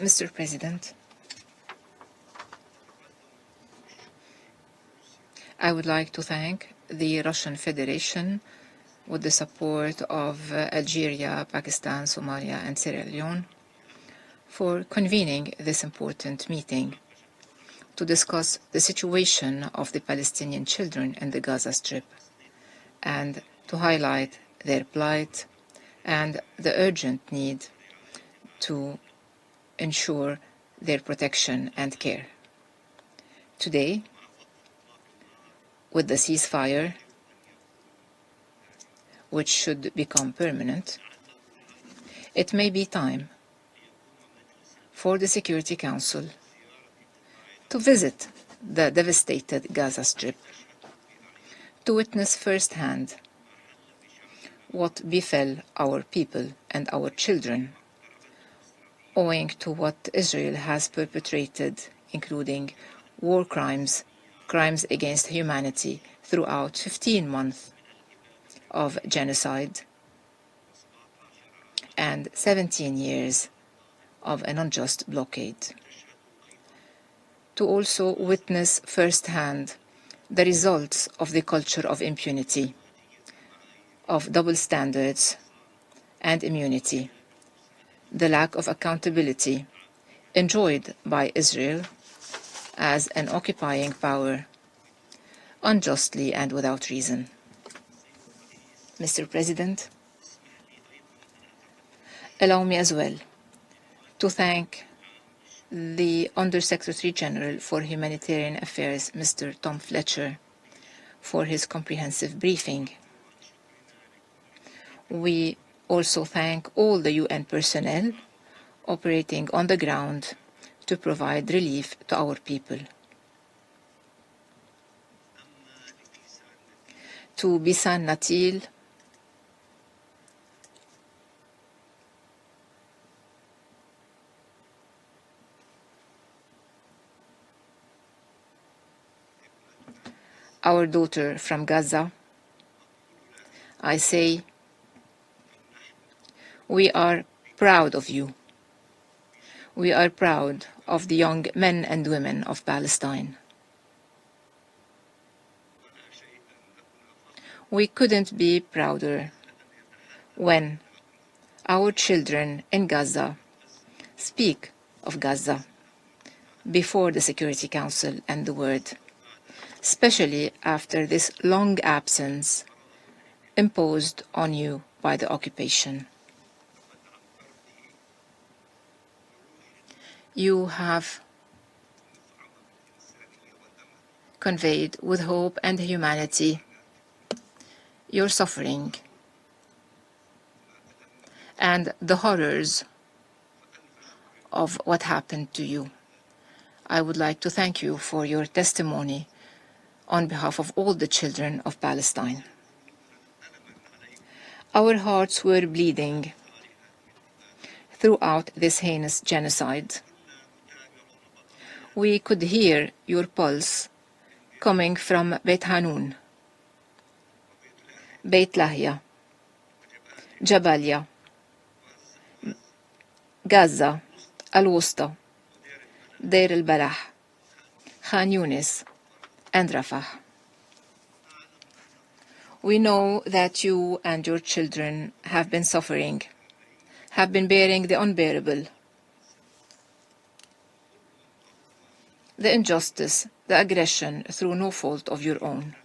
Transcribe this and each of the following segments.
Mr. President, I would like to thank the Russian Federation with the support of Algeria, Pakistan, Somalia, and Sierra Leone for convening this important meeting to discuss the situation of the Palestinian children in the Gaza Strip and to highlight their plight and the urgent need to ensure their protection and care. Today, with the ceasefire, which should become permanent, it may be time for the Security Council to visit the devastated Gaza Strip, to witness firsthand what befell our people and our children owing to what Israel has perpetrated, including war crimes, crimes against humanity throughout 15 months of genocide and 17 years of an unjust blockade. To also witness firsthand the results of the culture of impunity, of double standards and immunity, the lack of accountability enjoyed by Israel as an occupying power, unjustly and without reason. Mr. President, allow me as well to thank the Under-Secretary General for Humanitarian Affairs, Mr. Tom Fletcher, for his comprehensive briefing. We also thank all the UN personnel operating on the ground to provide relief to our people. To Bisan Natil, our daughter from Gaza, I say, we are proud of you. We are proud of the young men and women of Palestine. We couldn't be prouder when our children in Gaza speak of Gaza before the Security Council and the world, especially after this long absence imposed on you by the occupation. You have conveyed with hope and humanity your suffering and the horrors of what happened to you. I would like to thank you for your testimony on behalf of all the children of Palestine. Our hearts were bleeding throughout this heinous genocide. We could hear your pulse coming from Beit Hanun, Beit Lahia, Jabalia, Gaza, Al-Wusta, Deir al-Balah, Khan Yunis, and Rafah. We know that you and your children have been suffering, have been bearing the unbearable, the injustice, the aggression through no fault of your own.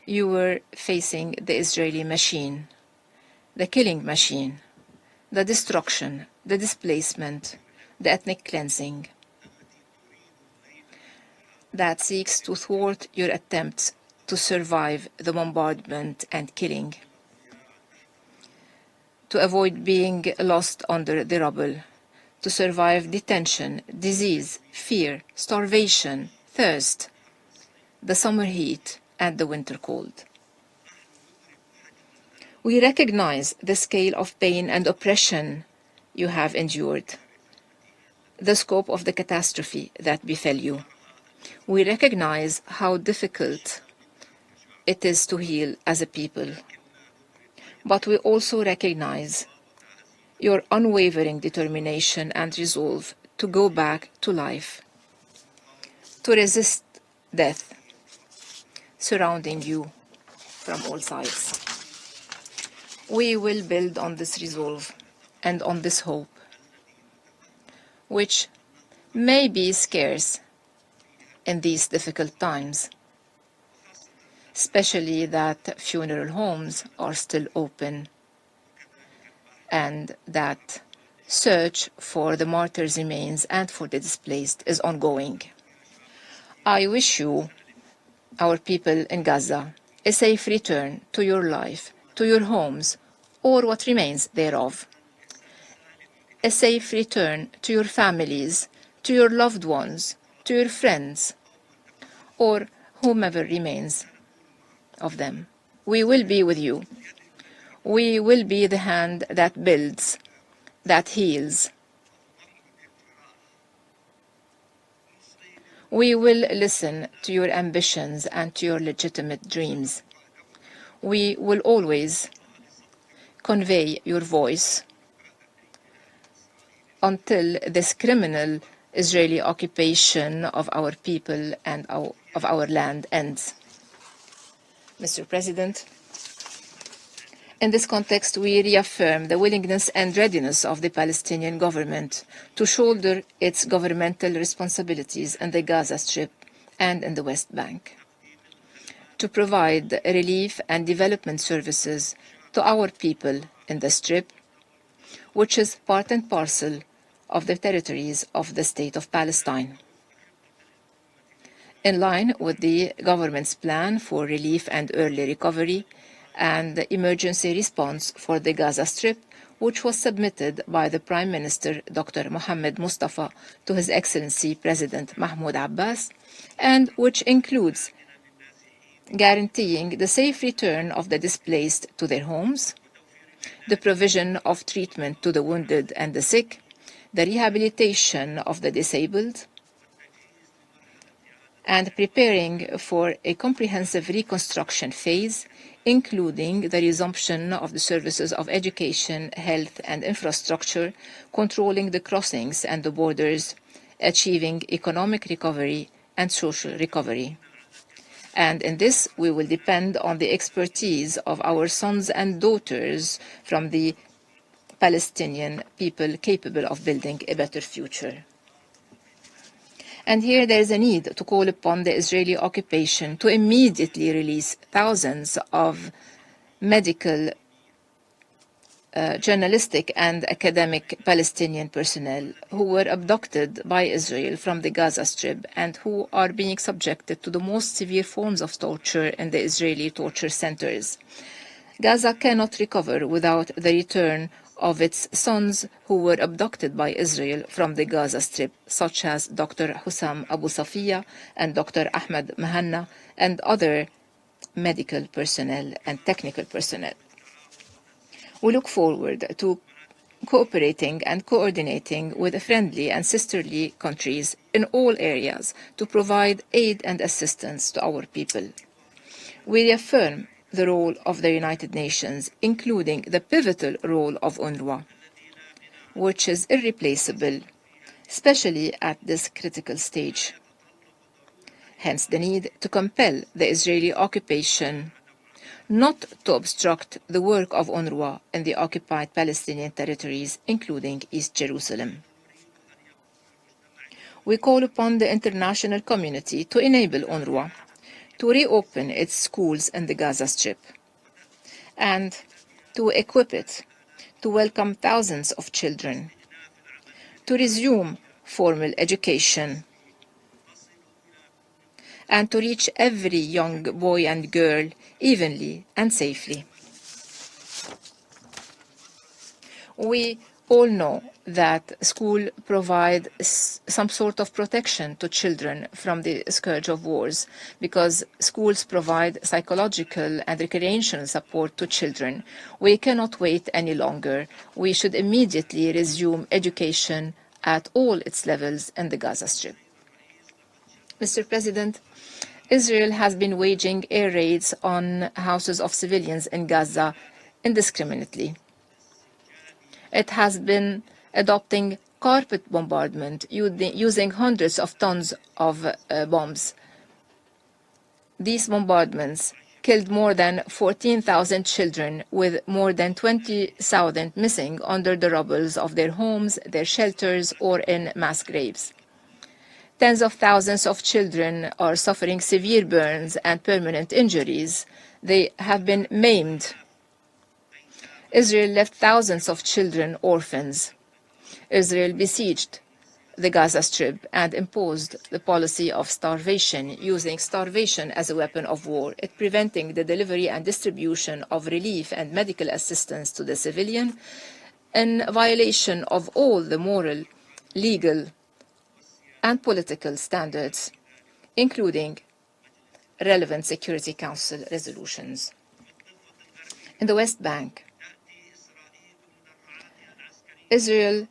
You were facing the Israeli machine, the killing machine, the destruction, the displacement, the ethnic cleansing that seeks to thwart your attempts to survive the bombardment and killing, to avoid being lost under the rubble, to survive detention, disease, fear, starvation, thirst, the summer heat, and the winter cold. We recognize the scale of pain and oppression you have endured, the scope of the catastrophe that befell you. We recognize how difficult it is to heal as a people, but we also recognize your unwavering determination and resolve to go back to life, to resist death surrounding you from all sides. We will build on this resolve and on this hope, which may be scarce in these difficult times, especially that funeral homes are still open and that search for the martyrs' remains and for the displaced is ongoing. I wish you, our people in Gaza, a safe return to your life, to your homes, or what remains thereof. A safe return to your families, to your loved ones, to your friends, or whomever remains of them. We will be with you. We will be the hand that builds, that heals. We will listen to your ambitions and to your legitimate dreams. We will always convey your voice until this criminal Israeli occupation of our people and of our land ends. Mr. President, in this context, we reaffirm the willingness and readiness of the Palestinian government to shoulder its governmental responsibilities in the Gaza Strip and in the West Bank, to provide relief and development services to our people in the Strip, which is part and parcel of the territories of the State of Palestine. In line with the government's plan for relief and early recovery and the emergency response for the Gaza Strip, which was submitted by the Prime Minister Dr. Mohammed Mustafa to His Excellency President Mahmoud Abbas, and which includes guaranteeing the safe return of the displaced to their homes, the provision of treatment to the wounded and the sick, the rehabilitation of the disabled, and preparing for a comprehensive reconstruction phase, including the resumption of the services of education, health, and infrastructure, controlling the crossings and the borders, achieving economic recovery and social recovery. And in this, we will depend on the expertise of our sons and daughters from the Palestinian people capable of building a better future. And here there is a need to call upon the Israeli occupation to immediately release thousands of medical, journalistic and academic Palestinian personnel who were abducted by Israel from the Gaza Strip and who are being subjected to the most severe forms of torture in the Israeli torture centers. Gaza cannot recover without the return of its sons who were abducted by Israel from the Gaza Strip, such as Dr. Hussam Abu Safiya and Dr. Ahmed Mahanna and other medical personnel and technical personnel. We look forward to cooperating and coordinating with friendly and sisterly countries in all areas to provide aid and assistance to our people. We reaffirm the role of the United Nations, including the pivotal role of UNRWA, which is irreplaceable, especially at this critical stage. Hence the need to compel the Israeli occupation not to obstruct the work of UNRWA in the occupied Palestinian territories, including East Jerusalem. We call upon the international community to enable UNRWA to reopen its schools in the Gaza Strip and to equip it to welcome thousands of children, to resume formal education, and to reach every young boy and girl evenly and safely. We all know that schools provide some sort of protection to children from the scourge of wars, because schools provide psychological and recreational support to children. We cannot wait any longer. We should immediately resume education at all its levels in the Gaza Strip. Mr. President, Israel has been waging air raids on houses of civilians in Gaza indiscriminately. It has been adopting carpet bombardment using hundreds of tons of bombs. These bombardments killed more than 14,000 children, with more than 20,000 missing under the rubble of their homes, their shelters, or in mass graves. Tens of thousands of children are suffering severe burns and permanent injuries. They have been maimed. Israel left thousands of children orphans. Israel besieged the Gaza Strip and imposed the policy of starvation, using starvation as a weapon of war, preventing the delivery and distribution of relief and medical assistance to the civilian, in violation of all the moral, legal, and political standards, including relevant Security Council resolutions. In the West Bank, Israel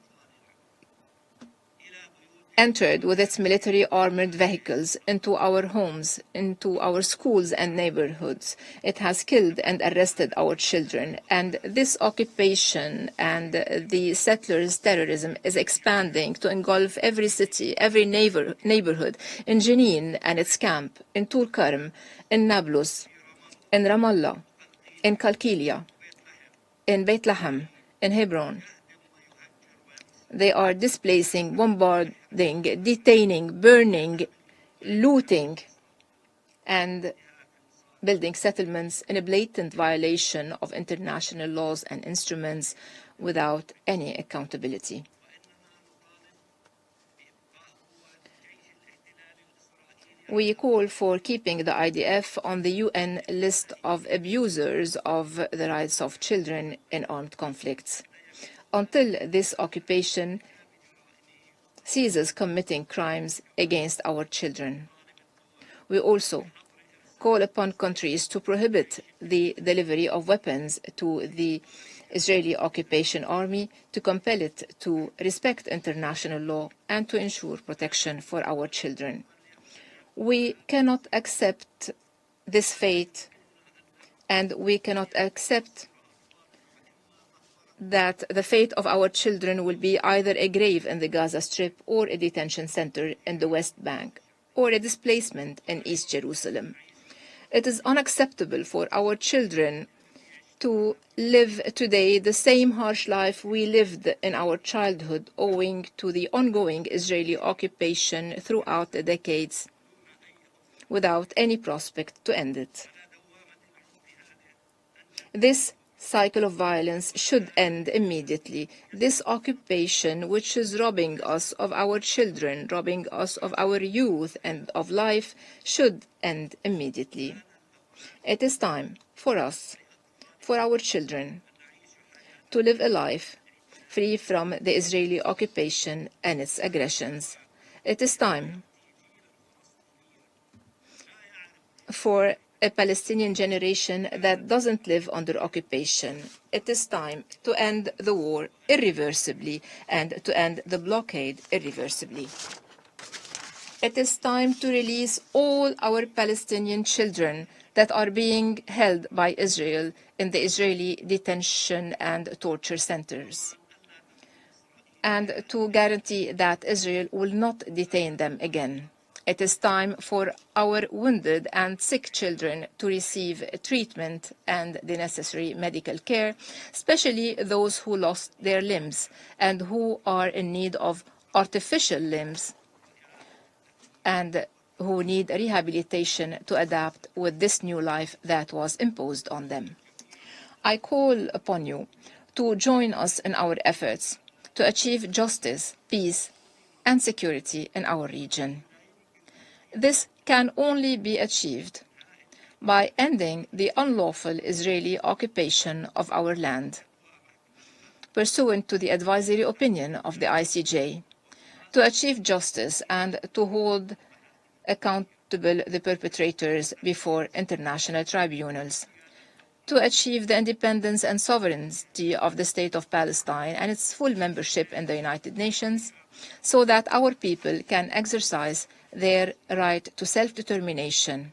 entered with its military armored vehicles into our homes, into our schools and neighborhoods. It has killed and arrested our children. And this occupation and the settlers' terrorism is expanding to engulf every city, every neighborhood, in Jenin and its camp, in Tulkarm, in Nablus, in Ramallah, in Kalkilia, in Beit Lahem, in Hebron. They are displacing, bombarding, detaining, burning, looting, and building settlements in a blatant violation of international laws and instruments without any accountability. We call for keeping the IDF on the UN list of abusers of the rights of children in armed conflicts, until this occupation ceases committing crimes against our children. We also call upon countries to prohibit the delivery of weapons to the Israeli occupation army, to compel it to respect international law, and to ensure protection for our children. We cannot accept this fate, and we cannot accept that the fate of our children will be either a grave in the Gaza Strip or a detention center in the West Bank or a displacement in East Jerusalem. It is unacceptable for our children to live today the same harsh life we lived in our childhood, owing to the ongoing Israeli occupation throughout the decades, without any prospect to end it. This cycle of violence should end immediately. This occupation, which is robbing us of our children, robbing us of our youth and of life, should end immediately. It is time for us, for our children, to live a life free from the Israeli occupation and its aggressions. It is time for a Palestinian generation that doesn't live under occupation. It is time to end the war irreversibly and to end the blockade irreversibly. It is time to release all our Palestinian children that are being held by Israel in the Israeli detention and torture centers, and to guarantee that Israel will not detain them again. It is time for our wounded and sick children to receive treatment and the necessary medical care, especially those who lost their limbs and who are in need of artificial limbs and who need rehabilitation to adapt with this new life that was imposed on them. I call upon you to join us in our efforts to achieve justice, peace, and security in our region. This can only be achieved by ending the unlawful Israeli occupation of our land, pursuant to the advisory opinion of the ICJ, to achieve justice and to hold accountable the perpetrators before international tribunals, to achieve the independence and sovereignty of the State of Palestine and its full membership in the United Nations, so that our people can exercise their right to self-determination,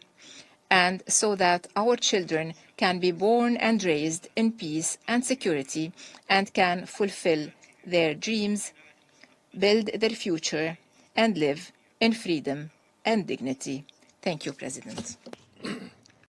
and so that our children can be born and raised in peace and security and can fulfill their dreams, build their future, and live in freedom and dignity. Thank you, President.